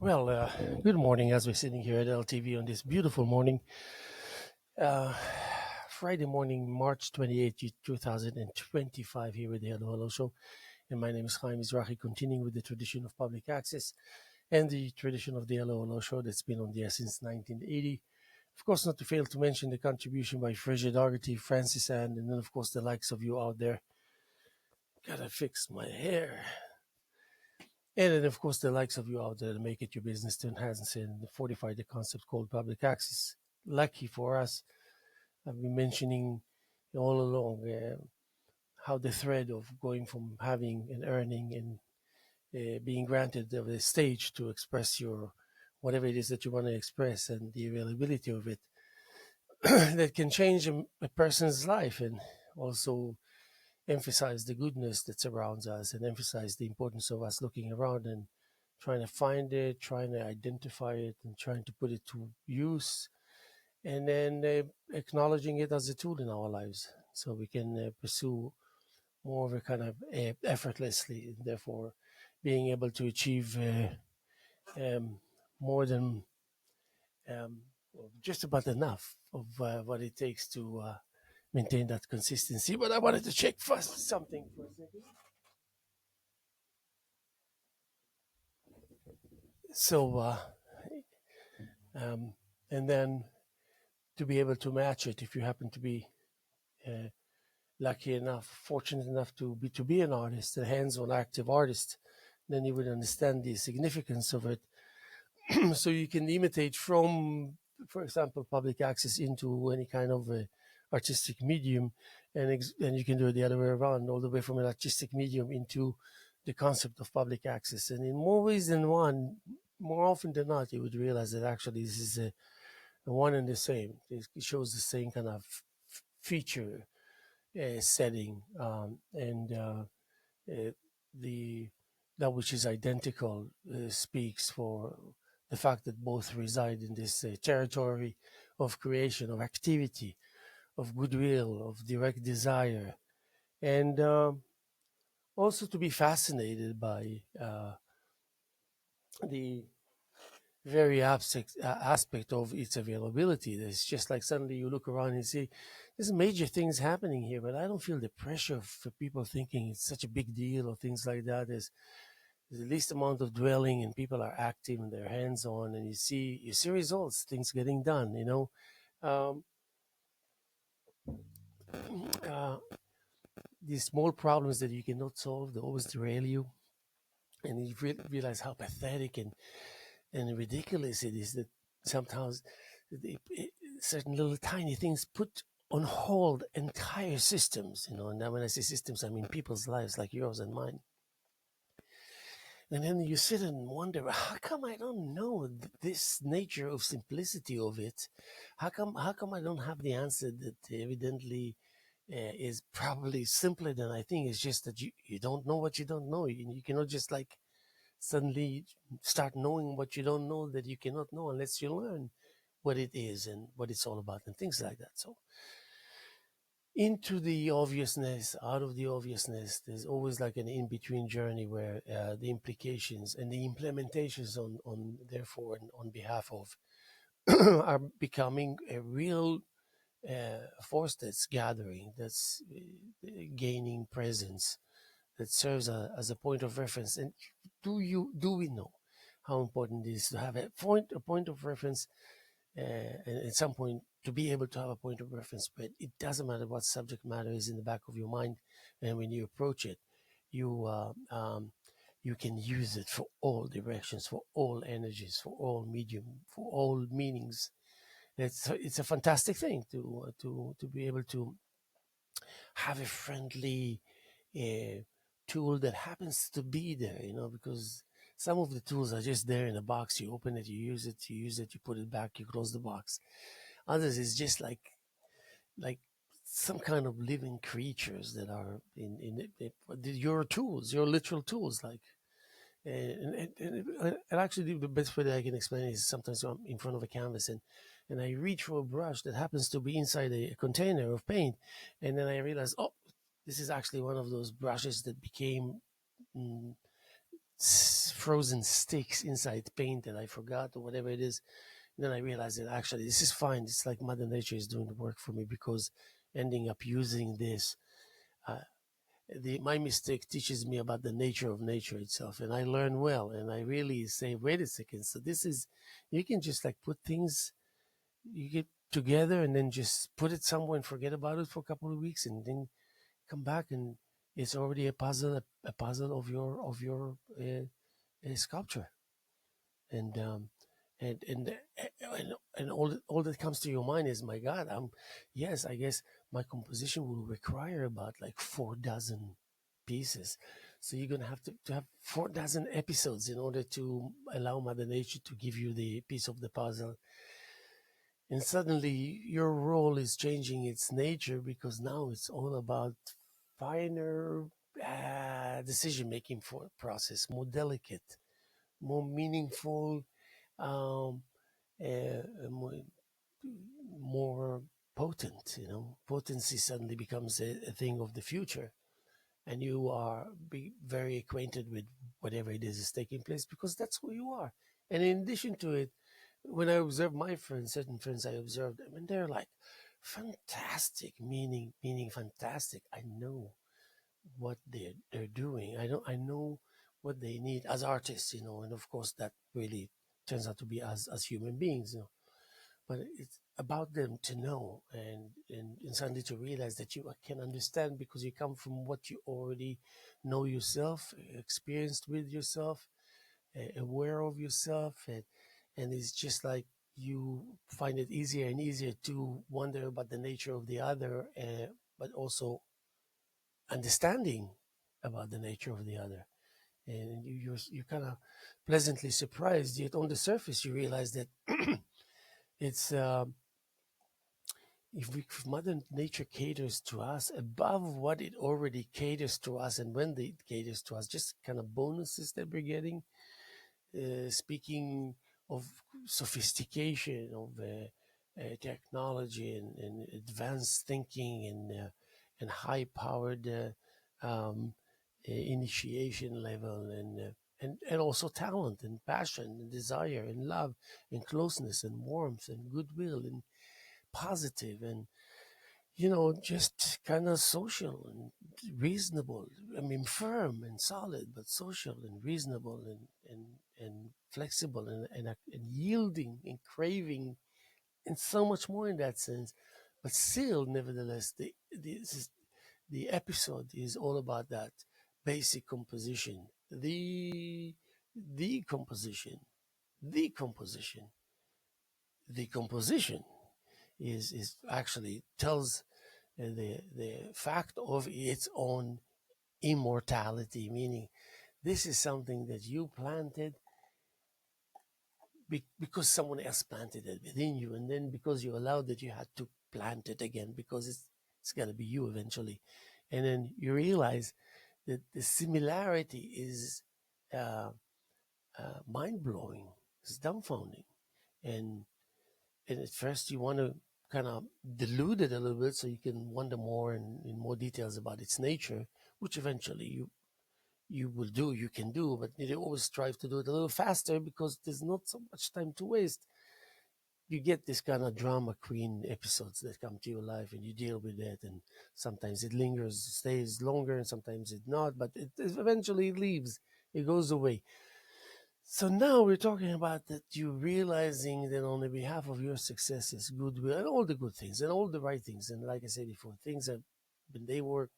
Well, good morning as we're sitting here at LTV on this beautiful morning. Uh, Friday morning, March 28th, 2025, here with the Hello Hello Show. And my name is Haim Mizrahi, continuing with the tradition of public access and the tradition of the Hello Hello Show that's been on the air since 1980. Of course, not to fail to mention the contribution by Fraser Dougherty, Francis and then, of course, the likes of you out there. Gotta fix my hair. And then, of course, the likes of you out there to make it your business to enhance and fortify the concept called public access. Lucky for us, I've been mentioning all along how the thread of going from having and earning and being granted of a stage to express your whatever it is that you want to express and the availability of it that can change a person's life and also emphasize the goodness that surrounds us and emphasize the importance of us looking around and trying to find it, trying to identify it, and trying to put it to use, and then acknowledging it as a tool in our lives so we can pursue more of a kind of effortlessly, and therefore being able to achieve um, more than just about enough of what it takes to maintain that consistency. But I wanted to check first something for a second. So, um, and then to be able to match it, if you happen to be uh, lucky enough, fortunate enough to be an artist, a hands-on active artist, then you would understand the significance of it. So you can imitate from, for example, public access into any kind of artistic medium, and you can do it the other way around, all the way from an artistic medium into the concept of public access. And in more ways than one, more often than not, you would realize that actually this is a one and the same. It shows the same kind of feature setting, and uh, the that which is identical speaks for the fact that both reside in this territory of creation, of activity, of goodwill, of direct desire, and also to be fascinated by the very abstract aspect of its availability. It's just like suddenly you look around and see there's major things happening here, but I don't feel the pressure for people thinking it's such a big deal or things like that. There's the least amount of dwelling, and people are active and they're hands on, and you see results, things getting done. Um, uh, these small problems that you cannot solve, they always derail you, and you realize how pathetic and ridiculous it is that sometimes certain little tiny things put on hold entire systems. And now when I say systems, I mean people's lives like yours and mine. And then you sit and wonder, how come I don't know this nature of simplicity of it? How come I don't have the answer that evidently is probably simpler than I think? It's just that you don't know what you don't know. You cannot just like suddenly start knowing what you don't know that you cannot know unless you learn what it is and what it's all about and things like that. So into the obviousness, out of the obviousness, there's always like an in-between journey where the implications and the implementations on therefore and on behalf of are becoming a real force that's gathering, that's gaining presence, that serves as a point of reference. And do we know how important it is to have a point of reference, and at some point to be able to have a point of reference, but it doesn't matter what subject matter is in the back of your mind, and when you approach it, you you can use it for all directions, for all energies, for all medium, for all meanings. It's a fantastic thing to be able to have a friendly uh, tool that happens to be there, because some of the tools are just there in a box. You open it, you use it, you put it back, you close the box. Others is just like some kind of living creatures that are your tools, your literal tools. Like, and actually, the best way that I can explain it is sometimes I'm in front of a canvas and I reach for a brush that happens to be inside a container of paint, and then I realize, oh, this is actually one of those brushes that became mm, frozen sticks inside paint that I forgot or whatever it is. And then I realized that actually this is fine. It's like Mother Nature is doing the work for me, because ending up using this, uh, my mistake teaches me about the nature of nature itself, and I learn well. And I really say, wait a second. So this is, you can just like put things, you get together and then just put it somewhere and forget about it for a couple of weeks, and then come back and it's already a puzzle of your sculpture. And and all that comes to your mind is, my God, yes, I guess my composition will require about like 4 dozen pieces. So you're gonna have to have 4 dozen episodes in order to allow Mother Nature to give you the piece of the puzzle. And suddenly your role is changing its nature, because now it's all about finer decision making for process, more delicate, more meaningful, um, more, more potent. Potency suddenly becomes a thing of the future, and you are very acquainted with whatever it is taking place, because that's who you are. And in addition to it, when I observe my friends, certain friends I observed, I mean, they're like fantastic, meaning fantastic. I know what they're doing. I know what they need as artists, and of course that really turns out to be as human beings. But it's about them to know, and suddenly to realize that you can understand, because you come from what you already know yourself, experienced with yourself, aware of yourself, and it's just like you find it easier and easier to wonder about the nature of the other, but also understanding about the nature of the other. And you're kind of pleasantly surprised, yet on the surface you realize that it's if Mother Nature caters to us above what it already caters to us, and when it caters to us, just kind of bonuses that we're getting, speaking of sophistication, of technology, and advanced thinking, and high-powered initiation level, and also talent and passion and desire and love and closeness and warmth and goodwill and positive, and just kind of social and reasonable. I mean, firm and solid, but social and reasonable, and flexible, and yielding and craving, and so much more in that sense. But still, nevertheless, the episode is all about that basic composition, the composition, the composition, the composition is actually tells the fact of its own immortality, meaning this is something that you planted because someone else planted it within you, and then because you allowed it, you had to plant it again, because it's going to be you eventually. And then you realize that the similarity is uh, mind-blowing, it's dumbfounding. And and at first you want to kind of dilute it a little bit so you can wonder more in more details about its nature, which eventually you will do, you can do, but you always strive to do it a little faster, because there's not so much time to waste. You get this kind of drama queen episodes that come to your life, and you deal with it, and sometimes it lingers, stays longer, and sometimes it not, but it eventually leaves, it goes away. So now we're talking about that you realizing that on the behalf of your successes, goodwill, and all the good things, and all the right things, and like I said before, things that when they work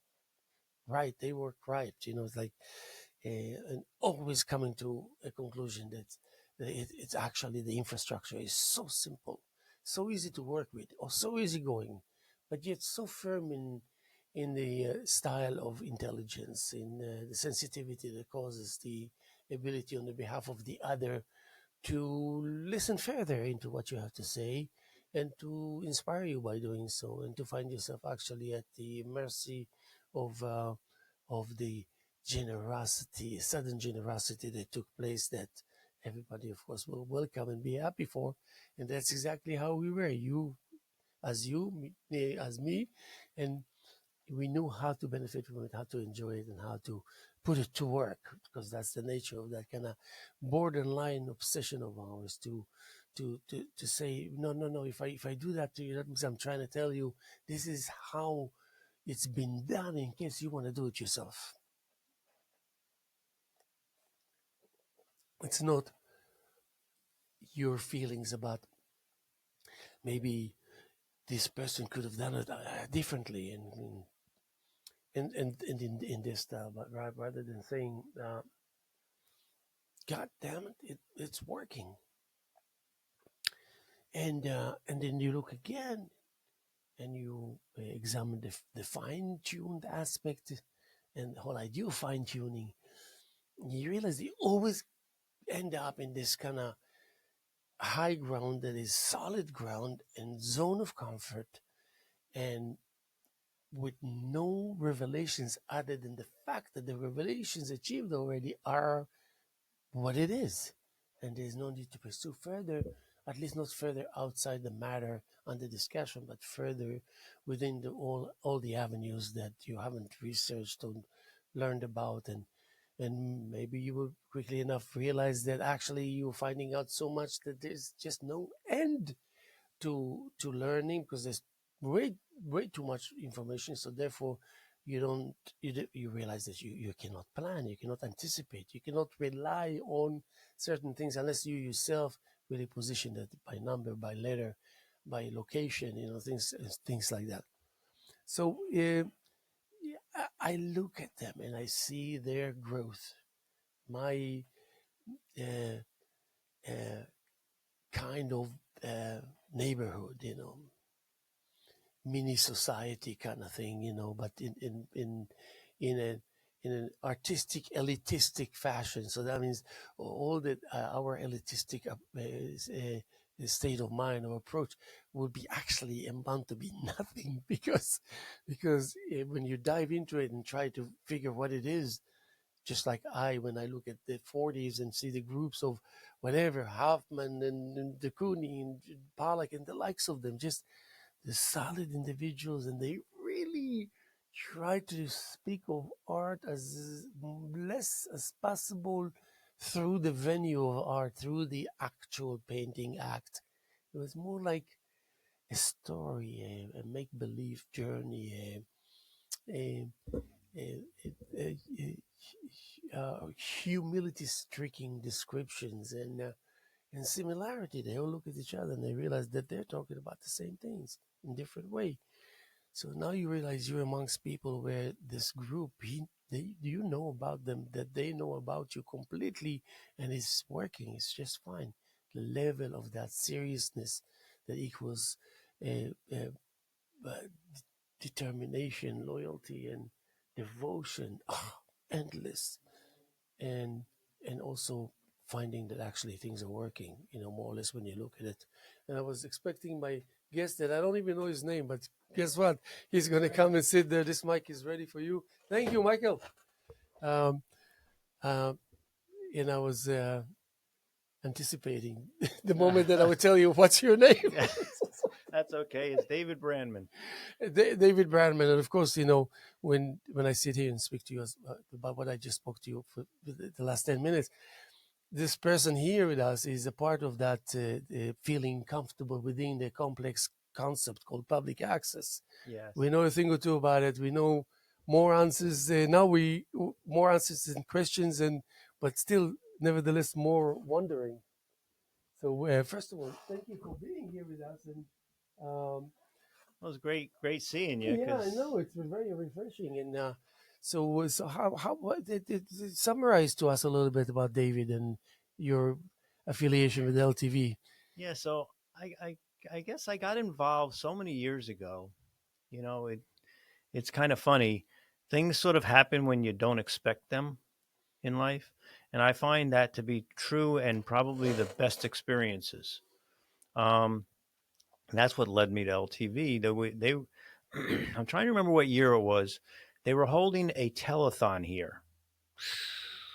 right, they work right. It's like, and always coming to a conclusion that it's actually the infrastructure is so simple, so easy to work with, or so easygoing, but yet so firm in the style of intelligence, in the sensitivity that causes the ability on the behalf of the other to listen further into what you have to say, and to inspire you by doing so, and to find yourself actually at the mercy of the generosity, sudden generosity that took place, that everybody, of course, will welcome and be happy for. And that's exactly how we were. You, me as me, and we knew how to benefit from it, how to enjoy it, and how to put it to work, because that's the nature of that kind of borderline obsession of ours to say no, no, no. If I do that to you, that means I'm trying to tell you this is how it's been done, in case you want to do it yourself. It's not your feelings about maybe this person could have done it differently and in this style, but rather than saying, God damn it, it's working. And then you look again and you examine the fine-tuned aspect and the whole idea of fine-tuning. You realize you always end up in this kind of high ground that is solid ground and zone of comfort, and with no revelations other than the fact that the revelations achieved already are what it is. And there's no need to pursue further, at least not further outside the matter under discussion, but further within all the avenues that you haven't researched or learned about. And maybe you will quickly enough realize that actually you're finding out so much that there's just no end to learning, because there's way too much information. So therefore you realize that you cannot plan, you cannot anticipate, you cannot rely on certain things unless you yourself really position it by number, by letter, by location, things like that. So I look at them and I see their growth, my uh, uh, kind of neighborhood, mini society kind of thing, but in a in an artistic, elitistic fashion. So that means all that our elitistic state of mind or approach would be actually amount to be nothing, because when you dive into it and try to figure what it is, just like when I look at the 40s and see the groups of whatever, Hoffman and de Kooning and Pollock and the likes of them, just the solid individuals, and they really try to speak of art as less as possible through the venue of art, through the actual painting act. It was more like a story, a make-believe journey, a, a, a, humility-striking descriptions, and similarity. They all look at each other and they realize that they're talking about the same things in different way. So now you realize you're amongst people where this group, you know about them, that they know about you completely, and it's working. It's just fine. The level of that seriousness that equals uh, determination, loyalty, and devotion, endless, and also finding that actually things are working, more or less when you look at it. And I was expecting my guest, that I don't even know his name, but guess what? He's going to come and sit there. This mic is ready for you. Thank you, Michael. Um, uh, and I was anticipating the moment that I would tell you what's your name. That's okay. It's David Brandman. David Brandman, and of course, when I sit here and speak to you about what I just spoke to you for the last 10 minutes, this person here with us is a part of that feeling comfortable within the complex concept called public access. Yes. We know a thing or two about it. We know more answers now. More answers than questions, but still, nevertheless, more wondering. So first of all, thank you for being here with us. And it was great seeing you. Yeah, I know, it's been very refreshing. And so how summarize to us a little bit about David and your affiliation with LTV. Yeah, so I guess I got involved so many years ago. It's kind of funny. Things sort of happen when you don't expect them in life, and I find that to be true and probably the best experiences. And that's what led me to LTV. They I'm trying to remember what year it was. They were holding a telethon here.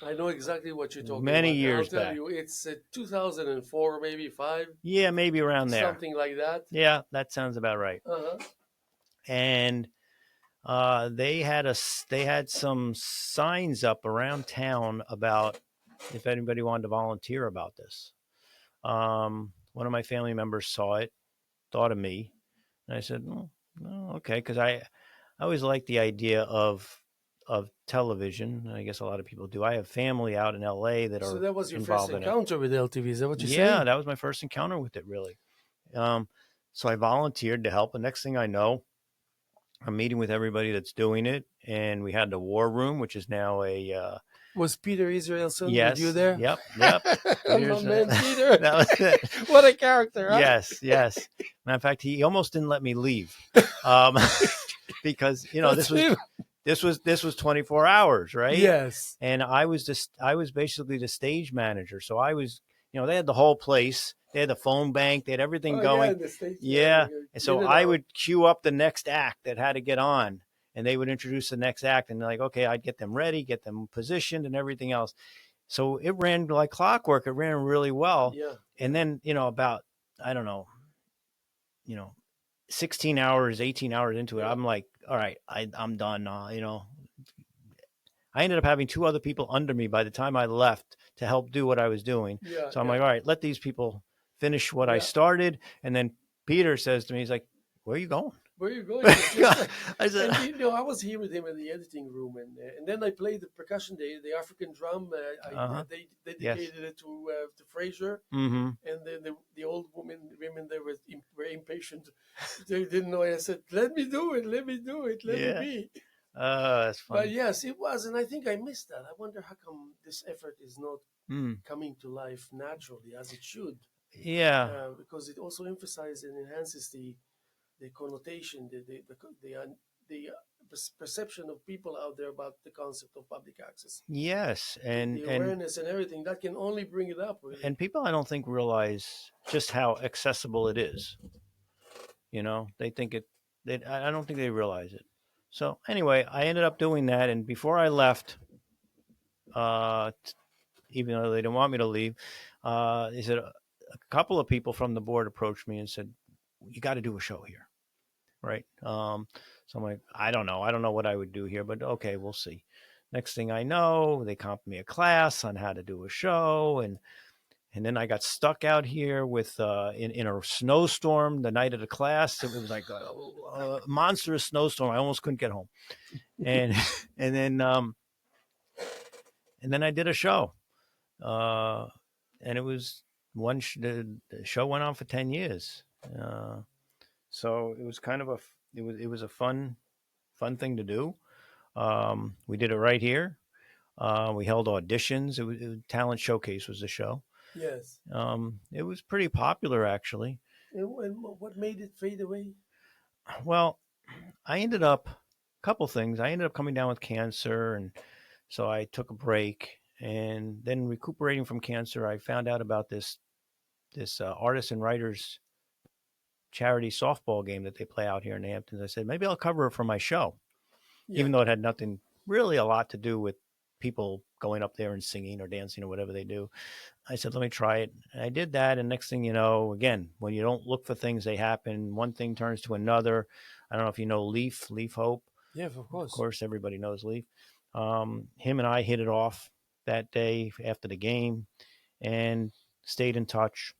I know exactly what you're talking Many about. years I'll tell back. you, it's 2004, maybe 5. Yeah, maybe around there. Something like that. Yeah, that sounds about right. Uh-huh. And They had some signs up around town about if anybody wanted to volunteer about this. One of my family members saw it, thought of me, and I said, "Oh, no, okay," because I always liked the idea of television. I guess a lot of people do. I have family out in LA that So are that was your first involved in it. encounter with LTV. Is that what you're Yeah, saying? that was my first encounter with it, really. Um, so I volunteered to help. The next thing I know, I'm meeting with everybody that's doing it, and we had the war room, which is now a Was Peter Israelson with you yes, there? yep. My Peter's man, Peter. that was it. What a character, huh? Yes. Matter of fact, he almost didn't let me leave, because That's him. this was 24 hours, right? Yes. And I was basically the stage manager, so I was, they had the whole place, they had the phone bank, they had everything Oh yeah, going, in the States. Yeah, yeah. And in so and I out. would queue up the next act that had to get on, and they would introduce the next act, and like, okay, I'd get them ready, get them positioned, and everything else. So it ran like clockwork. It ran really well. Yeah. And then, about, I don't know, you know, 16 hours, 18 hours into it, Yeah. I'm like, all right, I'm done. I ended up having two other people under me by the time I left to help do what I was doing. Yeah. So I'm Yeah. like, all right, let these people finish what I Yeah. started. And then Peter says to me, he's like, where are you going? Where are you going? It's just like, I said, and I was here with him in the editing room, and then I played the percussion, the African drum. uh-huh. They Yes. dedicated it to Fraser, Mm-hmm. and then the old women they were impatient. They didn't know. I said, "Let me do it. Let me do it. Let me Yeah. be." That's But funny. yes, it was, and I think I missed that. I wonder how come this effort is not Mm. coming to life naturally as it should, Yeah. because it also emphasizes and enhances the connotation, the perception of people out there about the concept of public access, Yes. the awareness and everything that can only bring it up. Really, And people I don't think realize just how accessible it is. They think I don't think they realize it. So anyway, I ended up doing that, and before I left, uh, even though they didn't want me to leave, they said a couple of people from the board approached me and said, "You got to do a show here, right?" So I'm like, I don't know what I would do here, but okay, we'll see. Next thing I know, they comped me a class on how to do a show, and then I got stuck out here with in a snowstorm the night of the class. It was like a monstrous snowstorm. I almost couldn't get home, and and then um, and then I did a show, uh, and it was the show went on for 10 years. So it was kind of it was a fun thing to do. We did it right here. We held auditions. It was talent showcase was the show. yes. It was pretty popular actually. And what made it fade away? Well, I ended up a couple things. I ended up coming down with cancer, and so I took a break. And then recuperating from cancer, I found out about this artists and writers charity softball game that they play out here in the Hamptons. I said maybe I'll cover it for my show, Yeah, even though it had nothing really a lot to do with people going up there and singing or dancing or whatever they do. I said, let me try it. And I did that. And next thing you know, again, when you don't look for things, they happen. One thing turns to another. I don't know if you know Leaf Hope. yeah, of Of course. course, everybody knows Leaf. Him and I hit it off that day after the game and stayed in touch.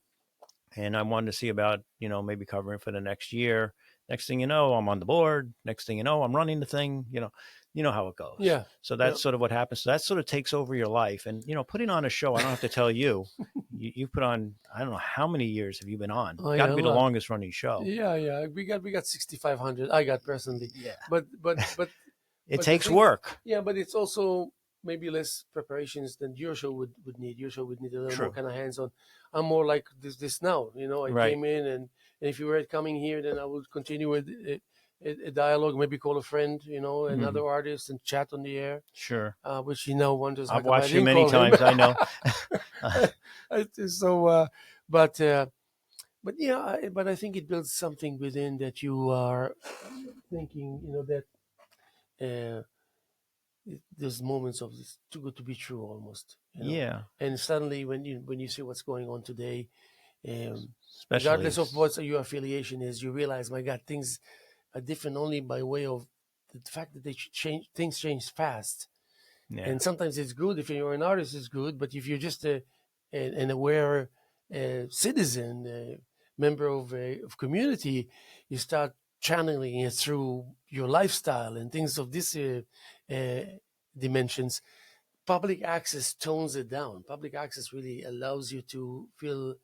And I wanted to see about, maybe covering for the next year. Next thing you know, I'm on the board. Next thing you know, I'm running the thing. You know how it goes. Yeah, So yeah. that's sort of what happens. So that sort of takes over your life. And putting on a show, I don't have to tell you. You've put on, I don't know how many years have you been on? Oh Got yeah, to a be the lot. longest running show. Yeah. We got 6,500. I got personally, Yeah. It but the takes thing, work. yeah, but it's also maybe less preparations than your show would need. Your show would need a little more True. kind of hands on. I'm more like this now. I Right. came in, and if you were coming here, then I would continue with a dialogue. Maybe call a friend, Mm-hmm. another artist, and chat on the air. Sure. Which he now wonders how I've come I watched you didn't many call him. times. I know. So, but but yeah, but I think it builds something within that you are thinking, that uh, there's moments of this too good to be true, almost, Yeah. and suddenly when you see what's going on today, Especially. regardless of what your affiliation is, you realize, my God, things are different only by way of the fact that they change, things change fast, Yeah. and sometimes it's good if you're an artist, it's good, but if you're just an aware citizen, member of community, you start channeling it through your lifestyle and things of this uh, dimensions. Public access tones it down. Public access really allows you to feel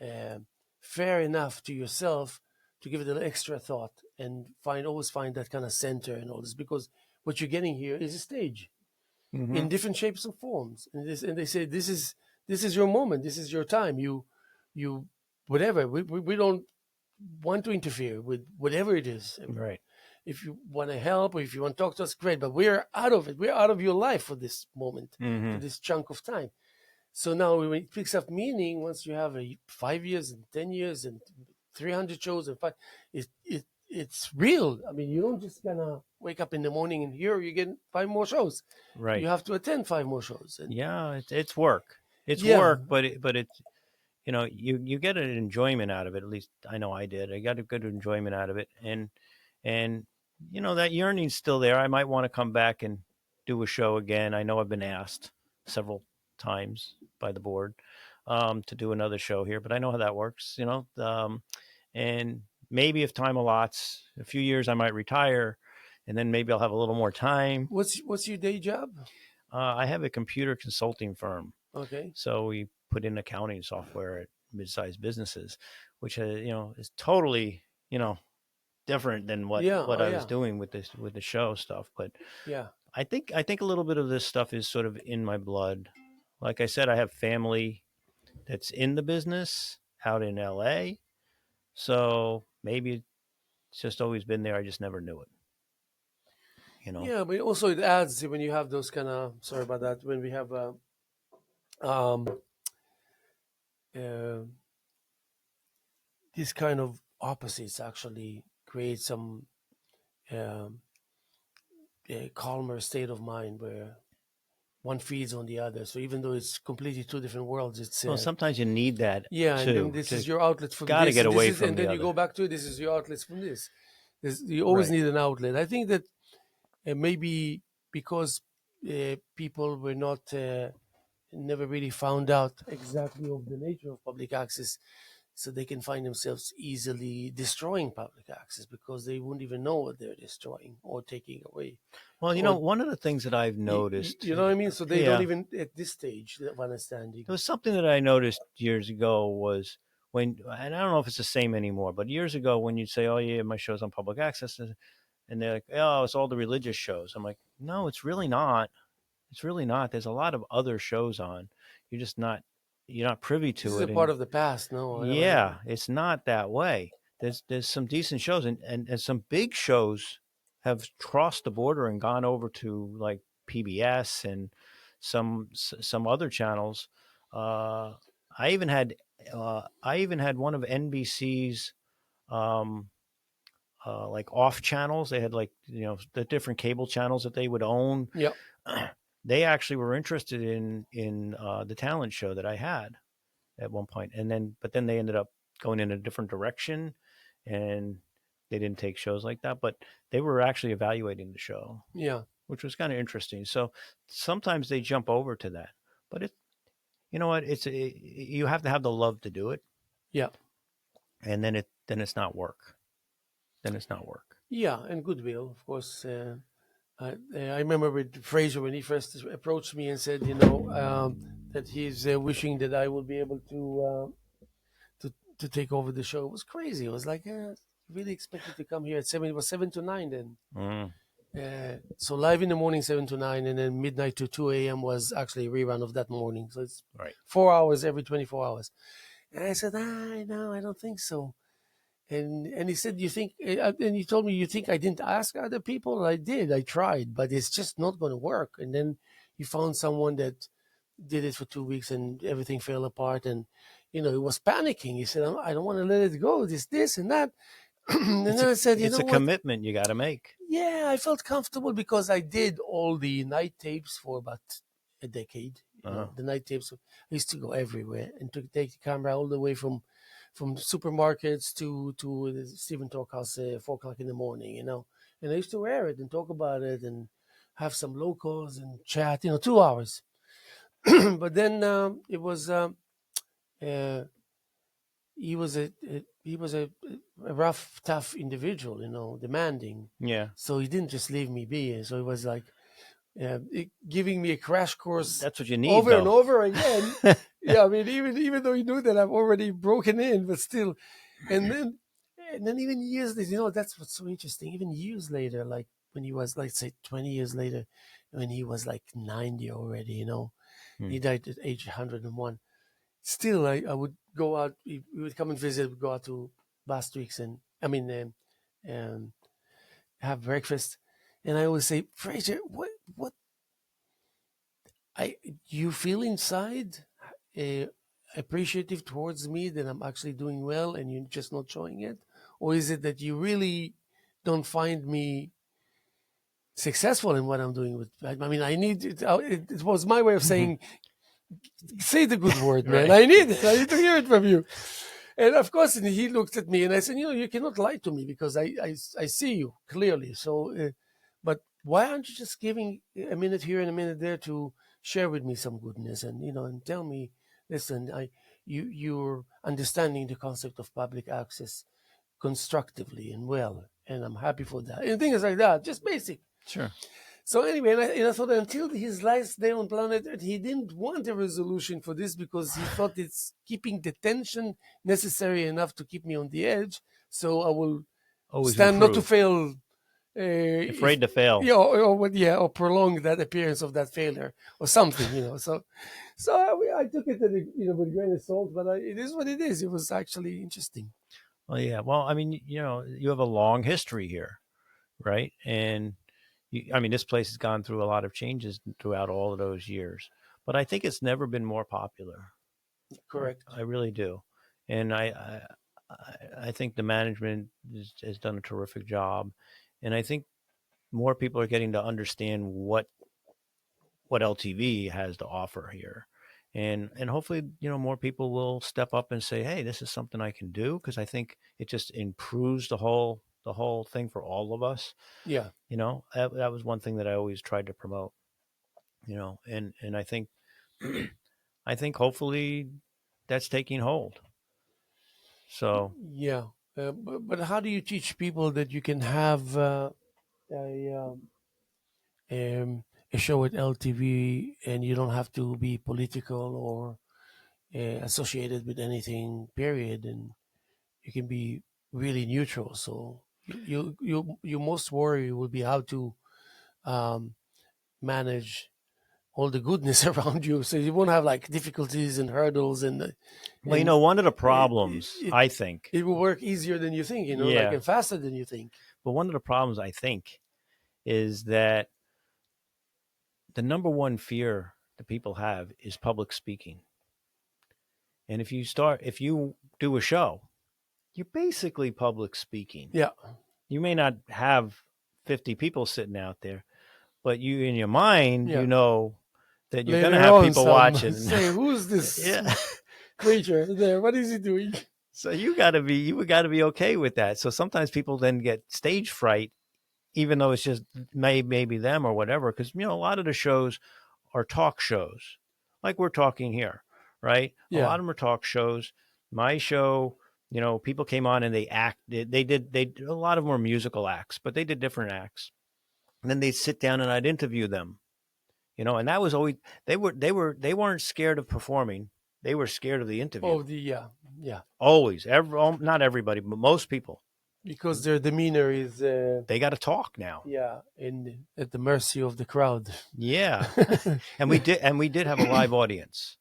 uh, fair enough to yourself to give it a little extra thought and always find that kind of center and all this, because what you're getting here is a stage Mm-hmm. in different shapes and forms, and they say this is your moment, this is your time. You whatever, we don't want to interfere with whatever it is. Right. If you want to help or if you want to talk to us, great, but we're out of it, we're out of your life for this moment, for Mm-hmm. this chunk of time. So now when it picks up meaning, once you have 5 years and 10 years and 300 shows and it's real. I mean, you don't just gonna wake up in the morning and here you get 5 more shows. You Right. have to attend 5 more shows. And Yeah. It's work. It's yeah, work, but it's you get an enjoyment out of it. At least I know I did. I got a good enjoyment out of it, and that yearning's still there. I might want to come back and do a show again. I know I've been asked several times by the board to do another show here, but I know how that works. And maybe if time allots, a few years I might retire, and then maybe I'll have a little more time. what's your day job? I have a computer consulting firm, Okay. so we put in accounting software at mid-sized businesses, which is totally different than what Yeah. what Oh I was yeah. doing with the show stuff. But Yeah. I think a little bit of this stuff is sort of in my blood. Like I said, I have family that's in the business out in L.A., so maybe it's just always been there. I just never knew it. You know. Yeah, but also it adds when you have those kind of, sorry about that, when we have um uh, these kind of opposites actually create some um, a calmer state of mind where one feeds on the other. So even though it's completely two different worlds, it's Well, sometimes you need that yeah, and then too. this To is your outlet from got to this, get and this away is, from and the then you other. go back to it. This is your outlets from this. You always Right. need an outlet. I think that maybe because people were not never really found out exactly of the nature of public access, so they can find themselves easily destroying public access because they wouldn't even know what they're destroying or taking away. Well, Or one of the things that I've noticed, you know what I mean? So they don't yeah, even at this stage of understanding. there was something that I noticed years ago was when, and I don't know if it's the same anymore, but years ago when you'd say, "Oh yeah, my show's on public access," and they're like, "Oh, it's all the religious shows." I'm like, "No, it's really not. It's really not. There's a lot of other shows on. You're just not, you're not privy This to is a it." part And of the past. No, I never. yeah, it's not that way. There's some decent shows, and some big shows have crossed the border and gone over to like PBS and some other channels. Uh, I even had one of NBC's um, like off channels. They had like the different cable channels that they would own. Yeah, They actually were interested in the talent show that I had at one point, and then they ended up going in a different direction, and they didn't take shows like that, but they were actually evaluating the show, yeah, which was kind of interesting. So sometimes they jump over to that, but you know what, you have to have the love to do it, yeah, and then it's not work. Then it's not work. yeah, and goodwill, of course. I remember with Fraser when he first approached me and said, that he's wishing that I would be able to take over the show. It was crazy. It was like really expected to come here at 7. It was 7 to 9 then. Mm, So live in the morning 7 to 9, and then midnight to 2 a.m. was actually a rerun of that morning. So it's right. 4 hours every 24 hours. And I said, no, I don't think so. And he said, you think? And he told me, you think I didn't ask other people? I did. I tried, but it's just not going to work. And then he found someone that did it for 2 weeks, and everything fell apart. And he was panicking. He said, I don't want to let it go. This, and that. And It's then a I said, you it's know a what? commitment you got to make. Yeah, I felt comfortable because I did all the night tapes for about a decade. Uh-huh. The night tapes. I used to go everywhere and to take the camera all the way from supermarkets to the Stephen Talk House 4 o'clock in the morning. and I used to wear it and talk about it and have some locals and chat. 2 hours. But then it was uh, he was a rough, tough individual, demanding. Yeah. So he didn't just leave me be. So it was like giving me a crash course That's what you need, over and though. over again. Yeah, I mean, even though he knew that I've already broken in, but still, and then even years later, that's what's so interesting. Even years later, like when he was, like, say, 20 years later, when he was like 90 already, Hmm. he died at age 101. Still, I would go out. We would come and visit. We'd go out to Bastwick's and have breakfast. And I always say, Fraser, what I you feel inside uh, appreciative towards me that I'm actually doing well, and you're just not showing it, or is it that you really don't find me successful in what I'm doing with? I mean, I need it. It was my way of saying, say the good word, man. Right. I need it. I need to hear it from you. And of course, and he looked at me and I said, you cannot lie to me because I see you clearly. So, but why aren't you just giving a minute here and a minute there to share with me some goodness and, and tell me, listen, you're understanding the concept of public access constructively and well, and I'm happy for that. And things like that, just basic. Sure. So anyway, and I thought until his last day on planet Earth, he didn't want a resolution for this because he thought it's keeping the tension necessary enough to keep me on the edge. So I will Always stand not to improve. fail. If Afraid to fail. or prolong that appearance of that failure or something. So I took it with a grain of salt, but it is what it is. It was actually interesting. Well, yeah. Well, I mean, you have a long history here, right? And I mean, this place has gone through a lot of changes throughout all of those years, but I think it's never been more popular. Correct. I really do, and I think the management has done a terrific job, and I think more people are getting to understand what LTV has to offer here. And hopefully, more people will step up and say, "Hey, this is something I can do," because I think it just improves the whole thing for all of us. Yeah. That was one thing that I always tried to promote. And I think hopefully that's taking hold. So Yeah. But how do you teach people that you can have a a show at LTV and you don't have to be political or associated with anything, period, and you can be really neutral. So your most worry will be how to um, manage all the goodness around you, so you won't have like difficulties and hurdles, and one of the it problems it, I think, it will work easier than you think, like, yeah, and faster than you think. but one of the problems I think is that the number one fear that people have is public speaking. And if you do a show, you're basically public speaking. Yeah. You may not have 50 people sitting out there, but you in your mind, Yeah. that you're going to Later have on, people some watching. say, "Who's this Yeah. creature there? What is he doing?" So you got to be okay with that. So sometimes people then get stage fright, even though it's just maybe them or whatever, because a lot of the shows are talk shows, like we're talking here, right? A Yeah. lot of them are talk shows. My show, people came on and they acted. They a lot of them were musical acts, but they did different acts. And then they'd sit down and I'd interview them, and that was always they weren't scared of performing. They were scared of the interview. Oh, yeah. Always, not everybody, but most people. Because their demeanor is They got to talk now. yeah, at the mercy of the crowd. Yeah, and we did have a live audience.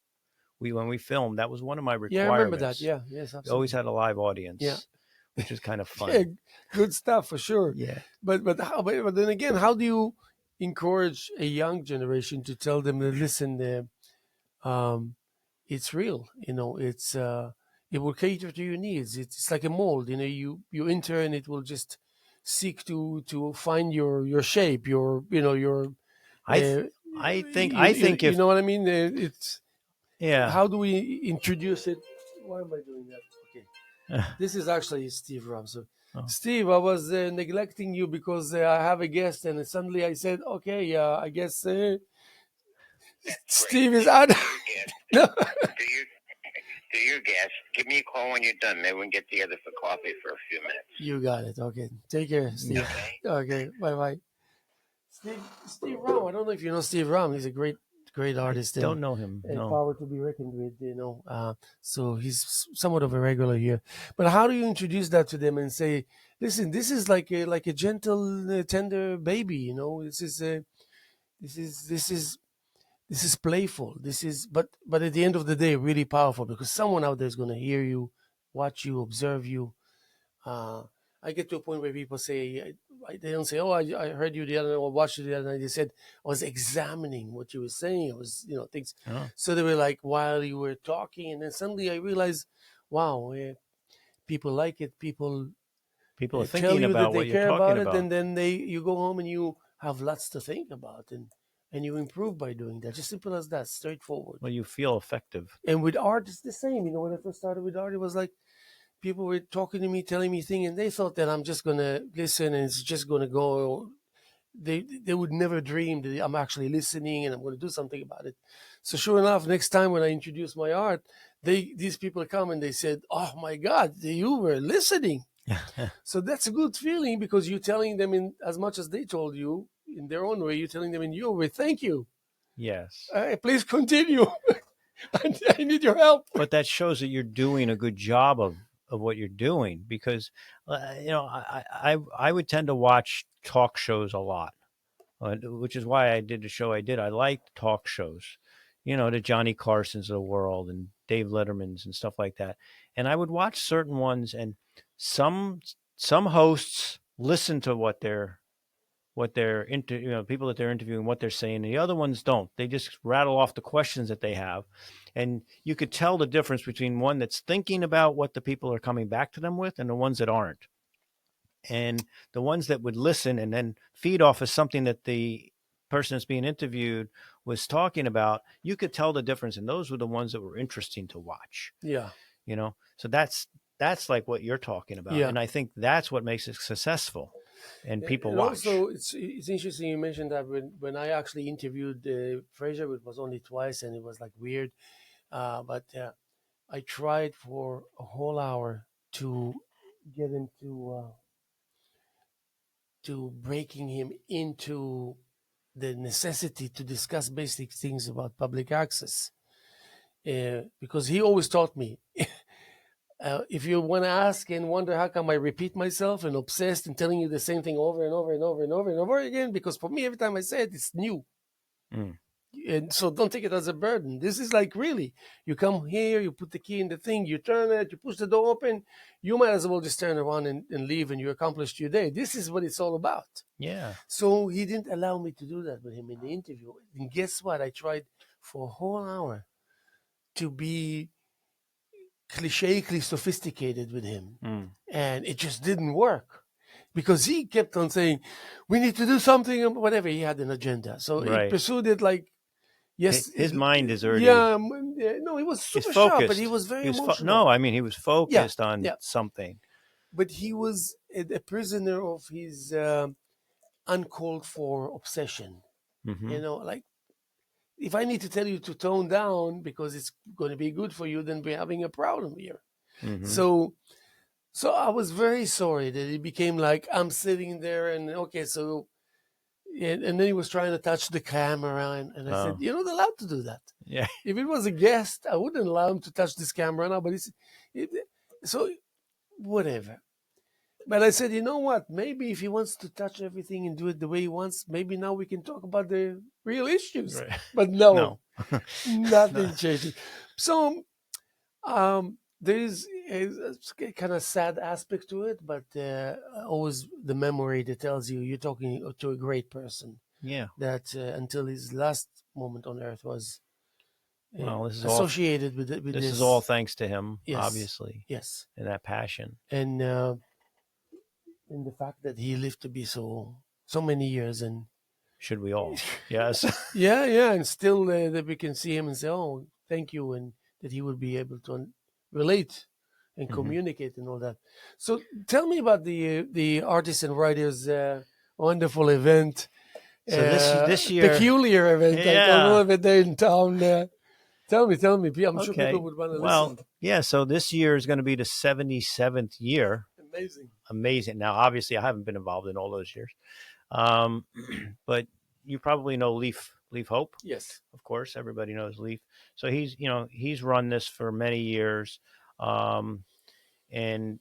When we filmed, that was one of my Yeah, I remember that. requirements. Yeah, yes, We always absolutely. had a live Yeah. audience, which is kind of Yeah, fun. good stuff for sure. Yeah. But then again, how do you encourage a young generation to tell them that, listen, it's real. It will cater to your needs. It's like a mold. You enter and it will just seek to find your shape, your I th- uh, I think you if know what I mean. It's yeah. How do we introduce it? Why am I doing that? Okay, this is actually Steve Robson. Oh, Steve, I was neglecting you because I have a guest, and suddenly I said, "Okay, I guess Steve is out." No. Do your guest. Give me a call when you're done. Maybe we can get together for coffee for a few minutes. You got it. Okay, take care, Steve. Okay, bye bye. Steve Ram. I don't know if you know Steve Ram. He's a great I artist and don't know him. a No. power to be reckoned with. So he's somewhat of a regular here. But how do you introduce that to them and say, "Listen, this is like a gentle, tender baby. This is this is this is playful. This is but at the end of the day, really powerful because someone out there is going to hear you, watch you, observe you." Uh, I get to a point where people say, they don't say, "Oh, I heard you the other night or watched you the other night." They said, "I was examining what you were saying. I was, things." Oh, So they were like, while you were talking, and then suddenly I realized, wow, people like it. People people are tell thinking you that about they what you're care talking about it, about. and then you go home and you have lots to think about, and you improve by doing that. Just simple as that, straightforward. Well, you feel effective. And with art, it's the same. When I first started with art, it was like people were talking to me, telling me things, and they thought that I'm just gonna listen and it's just gonna go. They would never dream that I'm actually listening and I'm gonna do something about it. So sure enough, next time when I introduce my art, these people come and they said, "Oh my God, you were listening." So that's a good feeling because you're telling them in as much as they told you in their own way. You're telling them in your way, "Thank you. Yes. Please continue. I need your help." But that shows that you're doing a good job of what you're doing because I would tend to watch talk shows a lot, which is why I did the show I did. I liked talk shows, the Johnny Carsons of the world and Dave Letterman's and stuff like that. And I would watch certain ones, and some some hosts listen to people that they're interviewing, what they're saying, and the other ones don't. They just rattle off the questions that they have, and you could tell the difference between one that's thinking about what the people are coming back to them with and the ones that aren't. And the ones that would listen and then feed off of something that the person that's being interviewed was talking about, you could tell the difference, and those were the ones that were interesting to watch. Yeah, So that's like what you're talking about, yeah. and I think that's what makes it successful, and people And watch. also, it's interesting you mentioned that when I actually interviewed Fraser, it was only twice, and it was like weird. But I tried for a whole hour to get him to breaking him into the necessity to discuss basic things about public access, because he always taught me. If you want to ask and wonder how come I repeat myself and obsessed and telling you the same thing over and over and over and over and over again, because for me every time I say it, it's new. Mm. And so don't take it as a burden. This is like really, you come here, you put the key in the thing, you turn it, you push the door open, you might as well just turn around and leave and you accomplished your day. This is what it's all about. Yeah. So he didn't allow me to do that with him in the interview. And guess what? I tried for a whole hour to be clichically sophisticated with him. Mm. And it just didn't work because he kept on saying, "We need to do something," and whatever. He had an agenda. So he Right. pursued it like, yes. His mind is already Yeah. No, he was is super sharp, but he focused. was very He was no, emotional. I mean he was Yeah. focused on Yeah. something. But he was a prisoner of his uncalled for obsession. Mm-hmm. Like, if I need to tell you to tone down because it's going to be good for you, then we're having a problem here. Mm-hmm. So I was very sorry that it became like I'm sitting there and okay, so and then he was trying to touch the camera and I said, Oh. "You're not allowed to do that. Yeah. If it was a guest, I wouldn't allow him to touch this camera now, but so whatever." But I said, "You know what? Maybe if he wants to touch everything and do it the way he wants, maybe now we can talk about the real issues." Right. But no, No. No. nothing changed. So there is a kind of sad aspect to it, but always the memory that tells you you're talking to a great person Yeah. that until his last moment on earth was Well, associated with this is all this. thanks to him, Yes, obviously, yes, and that passion. and the fact that he lived to be so many years and Should we all? Yes. yeah, and still that we can see him and say, "Oh, thank you," and that he would be able to relate and Mhm. communicate and all that. So tell me about the artists and writers wonderful event. So this year, Peculiar event. I don't know yeah. if it's there in town. Tell me. I'm sure people Okay. would want to Well, listen. yeah. So this year is going to be the 77th year. Amazing. Amazing. Now, obviously, I haven't been involved in all those years, um, but you probably know Leaf Hope. Yes. Of course, everybody knows Leaf. So he's run this for many years, and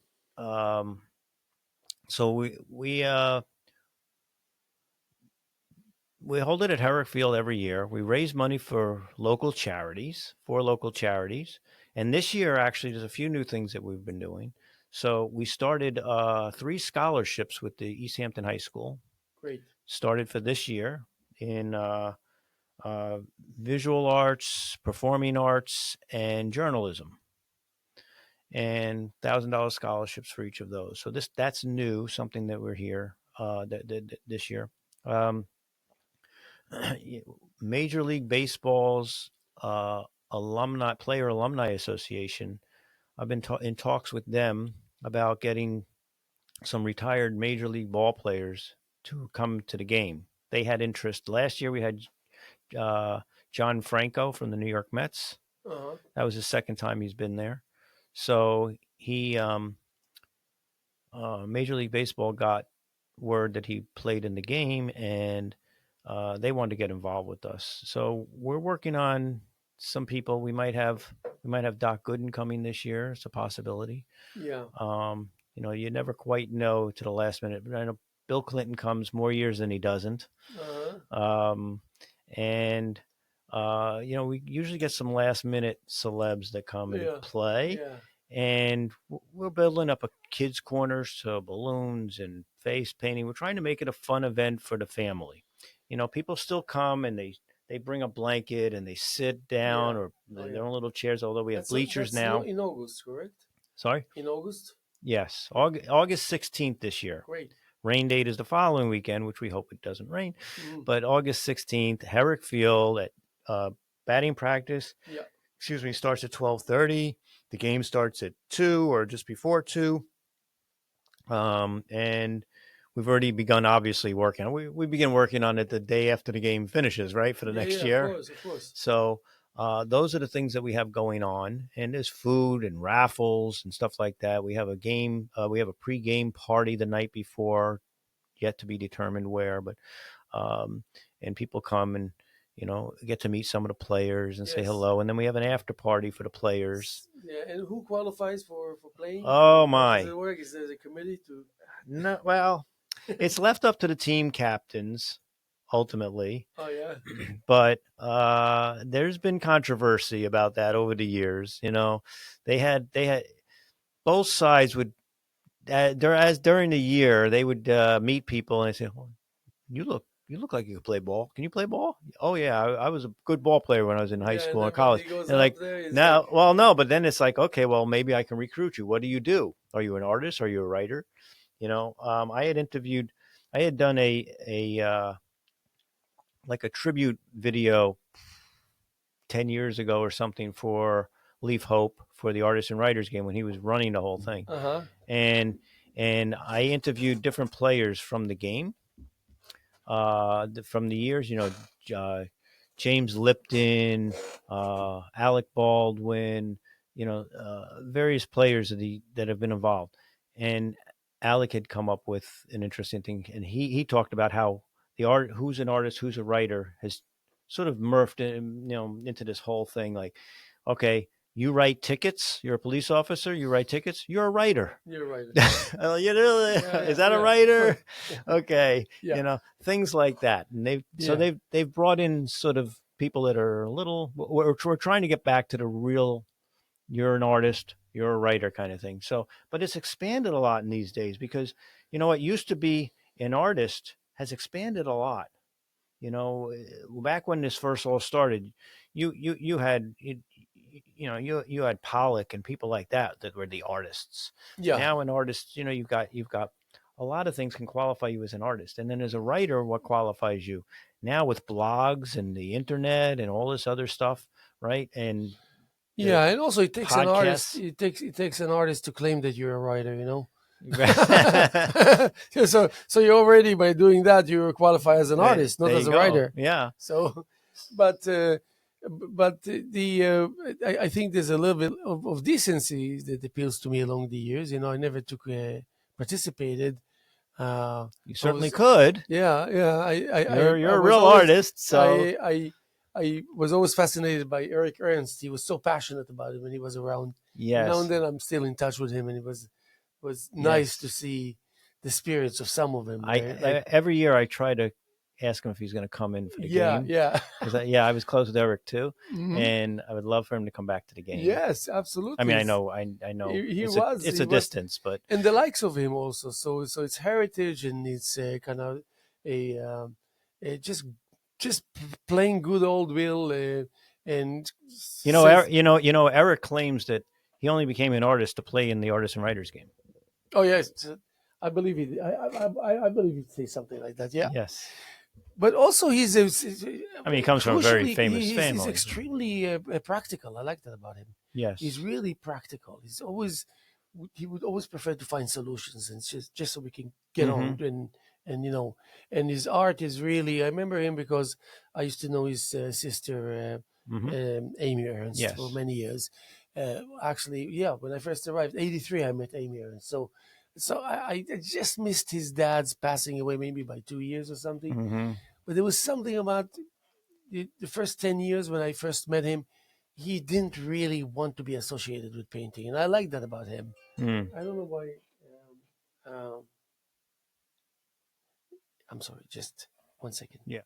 so we hold it at Herrick Field every year. We raise money for local charities, and this year actually there's a few new things that we've been doing. So we started 3 scholarships with the East Hampton High School. Great. Started for this year in uh, visual arts, performing arts, and journalism, and $1,000 scholarships for each of those. So that's new, something that we're here this year. Major League Baseball's alumni association. I've been in talks with them about getting some retired major league ball players to come to the game. They had interest last year. We had John Franco from the New York Mets. Uh-huh. That was the second time he's been there. So he Major League Baseball got word that he played in the game, and they wanted to get involved with us. So we're working on some people. We might have Doc Gooden coming this year. It's a possibility. Yeah. You never quite know to the last minute. But I know Bill Clinton comes more years than he doesn't. Uh-huh. And we usually get some last minute celebs that come and play. Yeah. And we're building up a kids' corner, so balloons and face painting. We're trying to make it a fun event for the family. People still come and they bring a blanket and they sit down or their own little chairs. Although we have bleachers now. In August, correct? Sorry. In August. Yes, August 16th this year. Great. Rain date is the following weekend, which we hope it doesn't rain. But August 16th, Herrick Field at batting practice. Yeah. Starts at 12:30. The game starts at 2 or just before 2. And we've already begun obviously working on it. We begin working on it the day after the game finishes, right? For the next year. Of course. So those are the things that we have going on. And there's food and raffles and stuff like that. We have a game. We have a pre-game party the night before, yet to be determined where. But and people come and get to meet some of the players and say hello. And then we have an after party for the players. Yeah, and who qualifies for playing? Oh, my. How does it work? Is there a committee to... No, well, it's left up to the team captains, ultimately. Oh, yeah. But there's been controversy about that over the years. They had both sides would, during the year, they would meet people and say, well, you look like you could play ball. Can you play ball? Oh yeah, I was a good ball player when I was in high school and college. And like now, well, no, but then it's like, okay, well, maybe I can recruit you. What do you do? Are you an artist? Are you a writer? I had done a like a tribute video 10 years ago or something for Leaf Hope for the Artists and Writers game when he was running the whole thing. Uh-huh. And I interviewed different players from the game. From the years, James Lipton, Alec Baldwin, various players that have been involved. And Alec had come up with an interesting thing, and he talked about how who's an artist, who's a writer, has sort of morphed into this whole thing. Like, okay, you write tickets. You're a police officer. You write tickets. You're a writer. You're a writer. Is that a writer? Okay. Yeah. Things like that. And they've brought in sort of people that are a little, we're trying to get back to the real, you're an artist, you're a writer kind of thing. So, but it's expanded a lot in these days because, what used to be an artist has expanded a lot. Back when this first all started, you had, you had Pollock and people like that were the artists. Yeah. Now an artist, you've got a lot of things can qualify you as an artist. And then as a writer, what qualifies you? Now with blogs and the internet and all this other stuff, right? And Yeah, and also it takes an artist. podcasts. It takes an artist to claim that you're a writer. There So you already, by doing that, you qualify as an artist, not as you a go. writer. Yeah. So, but I think there's a little bit of decency that appeals to me along the years. I never took participated. You I certainly was could. yeah. I You're a was real always artist, so I was always fascinated by Eric Ernst. He was so passionate about it when he was around. And now and yes. then I'm still in touch with him, and it was nice to Yes. see the spirits of some of them. Every year I try to ask him if he's going to come in for the Yeah, game yeah. because I was close with Eric too, Mhm. and I would love for him to come back to the game. Yes, I mean, absolutely. I know He it's a was it's he a was distance, but and the likes of him also. So it's heritage, and it's kind of just playing good old Will, and says, Eric claims that he only became an artist to play in the artists and writers game. "Oh yes, I believe it. I believe he'd say something like that." Yeah, Yes, but also I mean he comes from a very crucially famous he's family. extremely practical. I like that about him. He's Yes. really practical. He would always prefer to find solutions, and just so we can get on. Mm-hmm. And and his art is really. I remember him because I used to know his sister Mm-hmm. Amy Ernst for Yes. many years. Actually, yeah, when I first arrived, '83, I met Amy Ernst. So I just missed his dad's passing away, maybe by 2 years or something. Mm-hmm. But there was something about the first 10 years when I first met him. He didn't really want to be associated with painting, and I like that about him. Mm. I don't know why. I'm sorry, just 1 second. Yeah.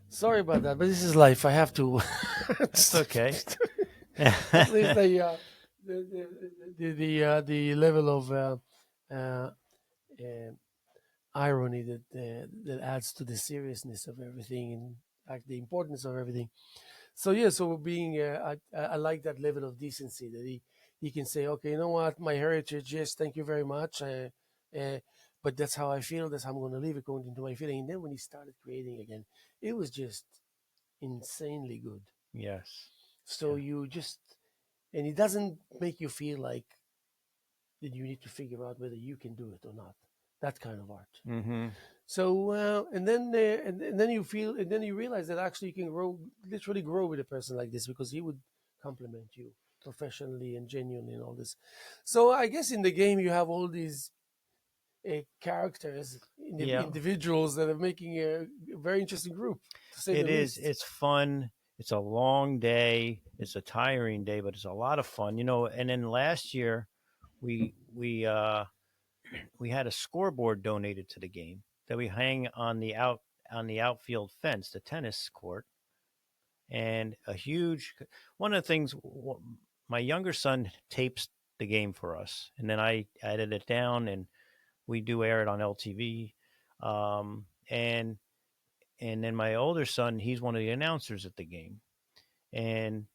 Sorry about that, but this is life. I have to. That's okay. At least the level of uh, uh, irony that adds to the seriousness of everything, and like the importance of everything. So yeah, so being I like that level of decency that he can say, okay, you know what, my heritage, yes, thank you very much, uh, but that's how I feel. That's how I'm going to live according to my feeling. And then when he started creating again, it was just insanely good. Yes. So you just and it doesn't make you feel like that you need to figure out whether you can do it or not. That kind of art. Mm-hmm. So and then you feel and then you realize that actually you can literally grow with a person like this because he would compliment you professionally and genuinely and all this. So I guess in the game you have all these characters, Yeah. individuals that are making a very interesting group, to say the It is. least. It's fun. It's a long day. It's a tiring day, but it's a lot of fun. And then last year we had a scoreboard donated to the game that we hang on the outfield fence, the tennis court, and a huge one of the things my younger son tapes the game for us, and then I edit it down, and we do air it on LTV, and then my older son, he's one of the announcers at the game, and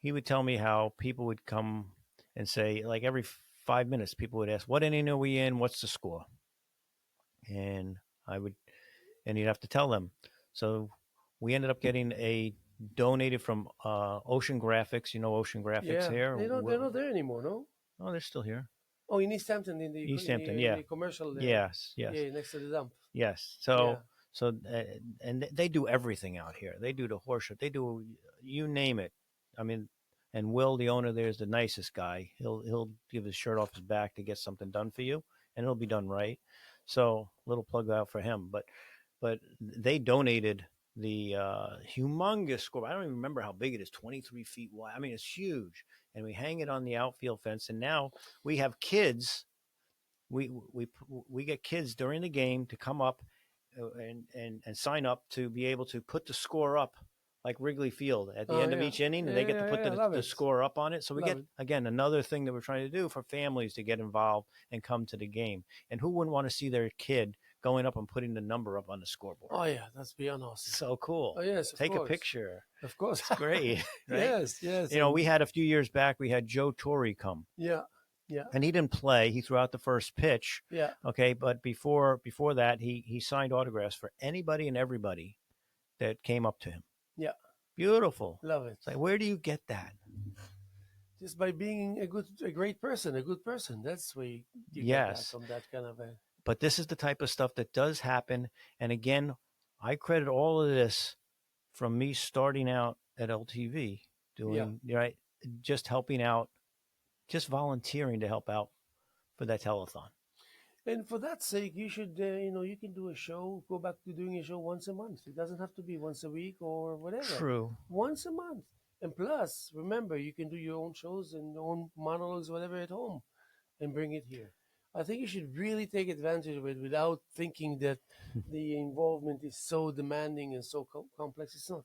he would tell me how people would come and say, like every 5 minutes, people would ask, "What inning are we in? What's the score?" And I would and you'd have to tell them. So we ended up getting a donated from Ocean Graphics. You know Ocean Graphics Yeah, here. they're not there anymore, no? Oh, they're still here. Oh, in East Hampton, East in Hampton, the yeah, commercial, yes, yes, yeah, next to the dump. yes. Yeah. And they do everything out here. They do the horse show. They do you name it. I mean, and Will, the owner there, is the nicest guy. He'll give his shirt off his back to get something done for you, and it'll be done right. So little plug out for him. But they donated the humongous score. I don't even remember how big it is. 23 feet wide. I mean, it's huge. And we hang it on the outfield fence. And now we have kids. We get kids during the game to come up and sign up to be able to put the score up like Wrigley Field at the Oh end of yeah, each inning, and yeah, they get to yeah, put yeah. I love the it. score up on it. So we Love get it. again another thing that we're trying to do for families to get involved and come to the game. And who wouldn't want to see their kid going up and putting the number up on the scoreboard? Oh yeah, that's beyond awesome. So cool. Oh yes, of Take course. a picture. Of course. It's great, right? Yes, yes. You know, we had a few years back. We had Joe Torre come. Yeah, yeah, And he didn't play. He threw out the first pitch. yeah, Okay, but before that, he signed autographs for anybody and everybody that came up to him. yeah. Beautiful. Love it. It's like, where do you get that? Just by being a great person, a good person. That's where you get that Yes, from that kind of a. but this is the type of stuff that does happen. And again, I credit all of this from me starting out at LTV, doing right, just helping out, just volunteering to help out for that telethon. And for that sake, you should, you can do a show, go back to doing a show once a month. It doesn't have to be once a week or whatever. True. Once a month. And plus, remember, you can do your own shows and your own monologues, whatever, at home and bring it here. I think you should really take advantage of it without thinking that the involvement is so demanding and so complex. It's not.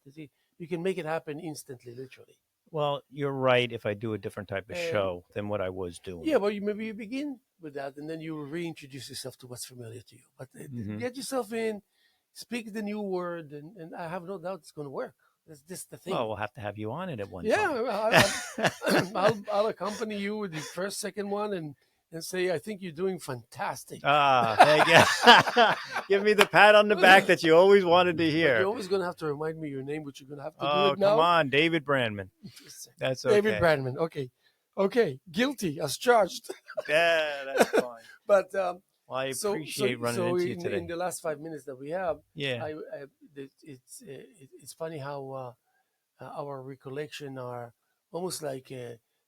You can make it happen instantly, literally. Well, you're right. If I do a different type of And show than what I was doing. yeah, well, maybe you begin with that, and then you will reintroduce yourself to what's familiar to you. But get yourself in, speak the new word, and I have no doubt it's going to work. That's just the thing. Well, we'll have to have you on it at one Yeah, time. I'll accompany you with the first, second one, and say, I think you're doing fantastic. Thank you. Give me the pat on the back that you always wanted to But hear. you're always going to have to remind me your name, but you're going to have to do Oh, it now. come on, David Brandman. That's okay. David Brandman. Okay. Guilty as charged. Yeah, that's fine. But well, I appreciate running into you today. In the last 5 minutes that we have, yeah, it's funny how our recollection are almost like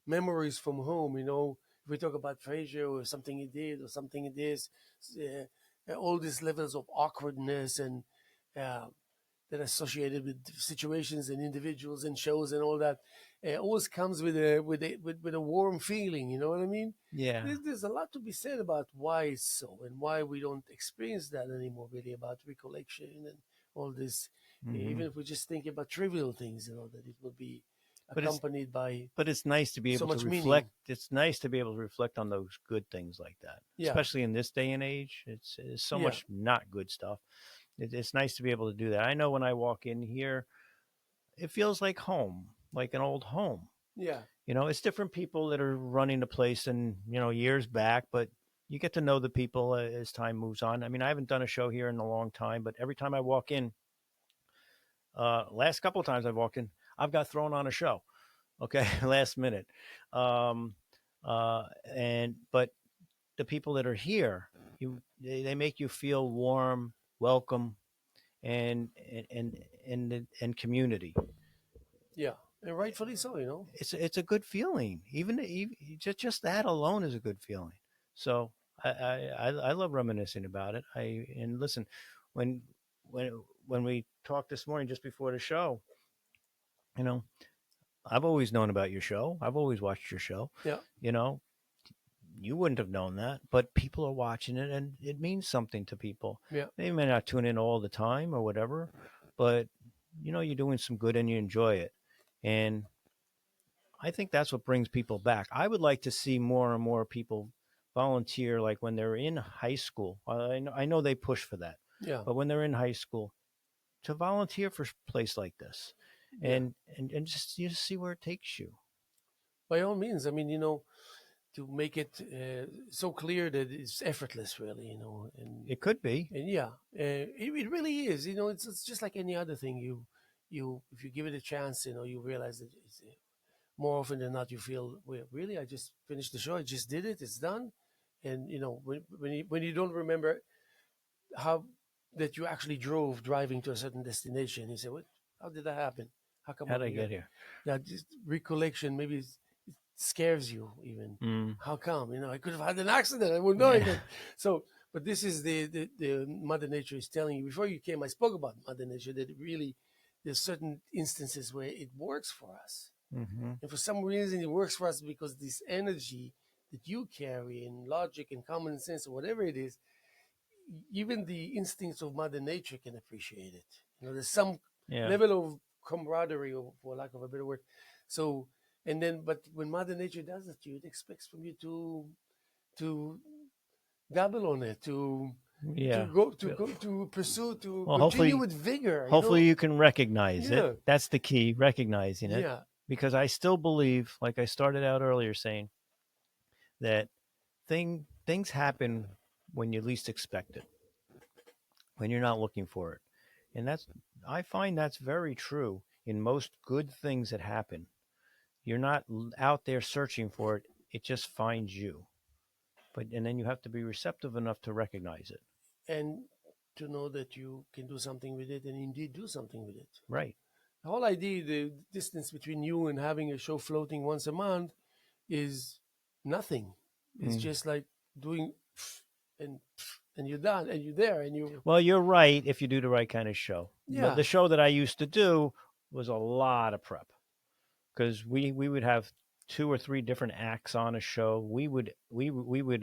memories from home. If we talk about Fraser or something he did or something he did, all these levels of awkwardness and that are associated with situations and individuals and shows and all that, always comes with a warm feeling. You know what I mean? yeah. There's a lot to be said about why it's so and why we don't experience that anymore. Really, about recollection and all this. Even if we just think about trivial things, that it will be accompanied by. But it's nice to be able to reflect. Meaning. It's nice to be able to reflect on those good things like that, especially in this day and age. It's so much not good stuff. It's nice to be able to do that. I know when I walk in here, it feels like home, like an old home. Yeah. It's different people that are running the place than, years back, but you get to know the people as time moves on. I mean, I haven't done a show here in a long time, but every time I walk in, last couple of times I've walked in, I've got thrown on a show. Okay. Last minute. But the people that are here, they make you feel warm, welcome, and community. Yeah, and rightfully so. It's a good feeling. Even just that alone is a good feeling. So I love reminiscing about it. And listen, when we talked this morning just before the show, I've always known about your show. I've always watched your show. Yeah. You wouldn't have known that, but people are watching it and it means something to people. Yeah. They may not tune in all the time or whatever, but you're doing some good and you enjoy it. And I think that's what brings people back. I would like to see more and more people volunteer, like when they're in high school. I know they push for that. Yeah. But when they're in high school, to volunteer for a place like this and just see where it takes you. By all means. I mean, make it so clear that it's effortless, really, and It could be. yeah, it really is. It's just like any other thing. You if you give it a chance, you realize that it's, more often than not, you feel, well, really, I just finished the show, I just did it, it's done, and when you don't remember how that you actually driving to a certain destination, you say, what? How did that happen? How come How'd I'm I here? get here? Yeah, just recollection. Maybe it scares you even. Mm. How come? I could have had an accident. I wouldn't know Yeah. it. So, but this is the Mother Nature is telling you. Before you came, I spoke about Mother Nature, that it really, there's certain instances where it works for us, Mm-hmm. and for some reason it works for us because this energy that you carry, and logic and common sense or whatever it is, even the instincts of Mother Nature can appreciate it. There's some Yeah. level of camaraderie, or for lack of a better word. So, and then, but when Mother Nature does it to you, it expects from you to dabble on it, to Yeah. go to pursue, to Well, continue hopefully, with vigor. hopefully you can recognize it. Yeah, That's the key, recognizing it. yeah, Because I still believe, like I started out earlier saying, that things happen when you least expect it, when you're not looking for it. And I find that's very true in most good things that happen. You're not out there searching for it, it just finds you. And then you have to be receptive enough to recognize it. and to know that you can do something with it, and indeed do something with it. Right. The whole idea, the distance between you and having a show floating once a month, is nothing. It's Mm. just like doing and and you're done, and you're there, and you, Well, you're right if you do the right kind of show. But yeah, the show that I used to do was a lot of prep, because we would have two or three different acts on a show. We would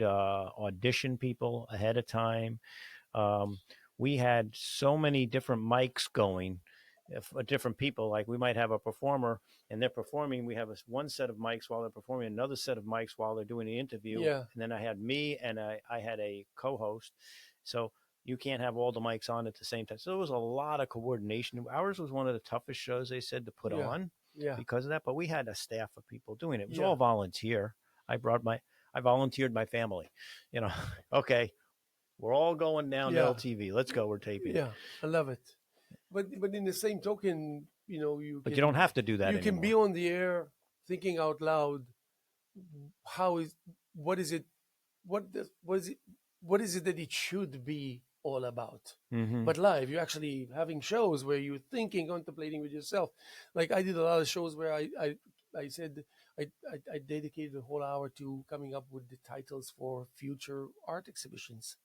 audition people ahead of time. Um, we had so many different mics going, different people. Like we might have a performer and they're performing. We have one set of mics while they're performing, another set of mics while they're doing the interview. yeah, And then I had me and I had a co-host. So you can't have all the mics on at the same time. So there was a lot of coordination. Ours was one of the toughest shows, they said, to put yeah, on yeah, because of that. But we had a staff of people doing it. It was yeah, all volunteer. I volunteered my family. You know, okay, we're all going down to yeah, LTV. Let's go. We're taping it. yeah. I love it. But in the same token, But you don't have to do that you can be anymore. on the air thinking out loud. How is what is it? What is it that it should be all about? Mm-hmm. But live, you're actually having shows where you're thinking, contemplating with yourself. Like I did a lot of shows where I said I dedicated a whole hour to coming up with the titles for future art exhibitions.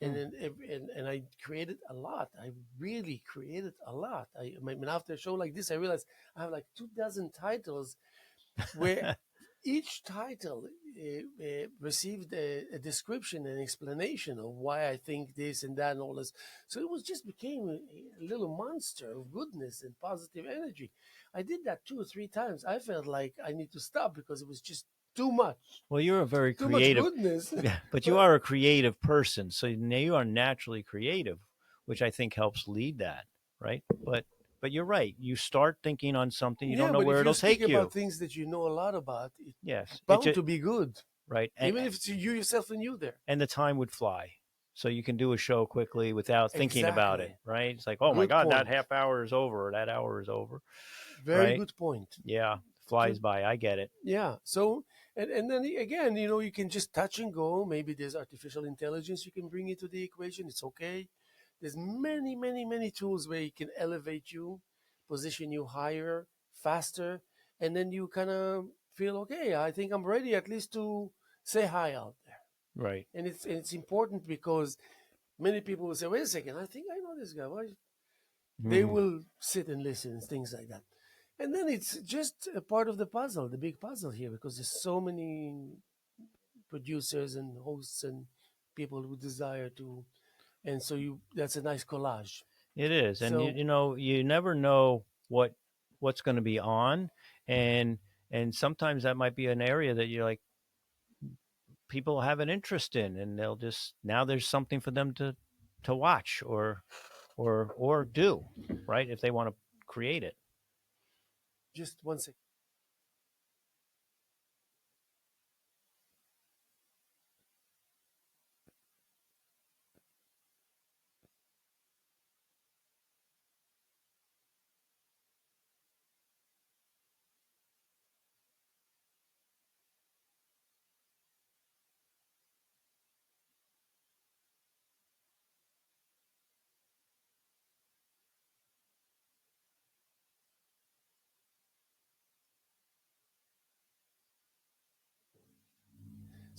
And then and I created a lot. I really created a lot. I mean, after a show like this, I realized I have like 2 dozen titles, where each title received a description and explanation of why I think this and that and all this. So it was just became a little monster of goodness and positive energy. I did that 2 or 3 times. I felt like I need to stop because it was just too much, Well, you're a very too much creative, goodness. yeah, but you But are a creative person. So now you are naturally creative, which I think helps lead that, right? But you're right. You start thinking on something, you don't yeah, know but where if you it'll speak take about you. things that you know a lot about, it's Yes, it bound just to be good, right, even if it's you yourself and you there. and the time would fly. So you can do a show quickly without thinking about it, Exactly. right? It's like, oh my Good God, that point. half hour is over, or that hour is over, Very right? good point. Yeah, flies Good. by. I get it. Yeah. So, and then again, you can just touch and go. Maybe there's artificial intelligence you can bring into the equation. It's okay. There's many, many, many tools where it can elevate you, position you higher, faster, and then you kind of feel, okay, I think I'm ready at least to say hi out there. Right. And it's important because many people will say, wait a second, I think I know this guy. Why? They Mm-hmm. will sit and listen and things like that. And then it's just a part of the puzzle, the big puzzle here, because there's so many producers and hosts and people who desire to, and so that's a nice collage. It is, and So you never know what's going to be on, and sometimes that might be an area that you're like people have an interest in, and they'll just now there's something for them to watch or do, right, if they want to create it. just one second.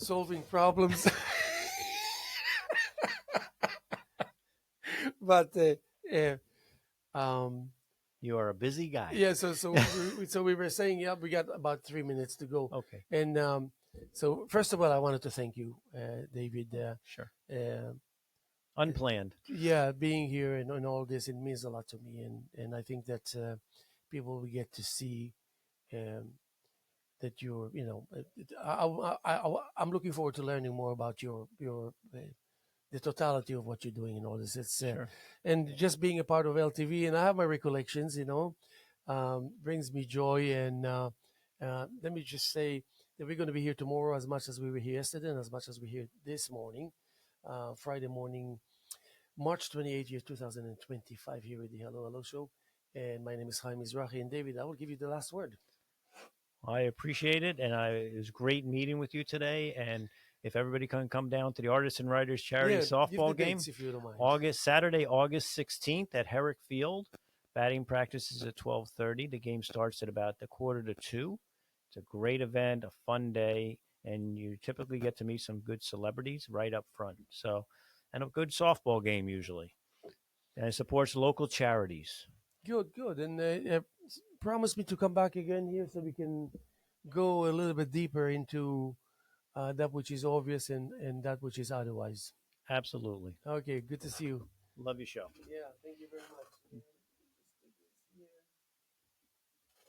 solving problems. But uh, um, You are a busy guy. yeah, so we were saying, yeah, we got about 3 minutes to go, Okay. and so first of all, I wanted to thank you, David. Sure. Uh, Unplanned. yeah, being here and all this, it means a lot to me, and I think that people will get to see um, that you're, I'm looking forward to learning more about your the totality of what you're doing and all this. It's Sure. and just being a part of LTV, and I have my recollections, brings me joy. And let me just say that we're going to be here tomorrow as much as we were here yesterday, and as much as we're here this morning, Friday morning, March 28th, year 2025, here at the Hello Hello Show. And my name is Haim Mizrahi, and David, I will give you the last word. I appreciate it, and it was great meeting with you today. And if everybody can come down to the Artists and Writers Charity Yeah, give the softball game, dates if you don't mind. Saturday, August 16th at Herrick Field. Batting practice is at 12:30. The game starts at about the 1:45. It's a great event, a fun day, and you typically get to meet some good celebrities right up front. So, and a good softball game usually, and it supports local charities. Good, good. And promise me to come back again here so we can go a little bit deeper into that which is obvious and that which is otherwise. Absolutely. Okay, good to see you. Love your show. Yeah, thank you very much.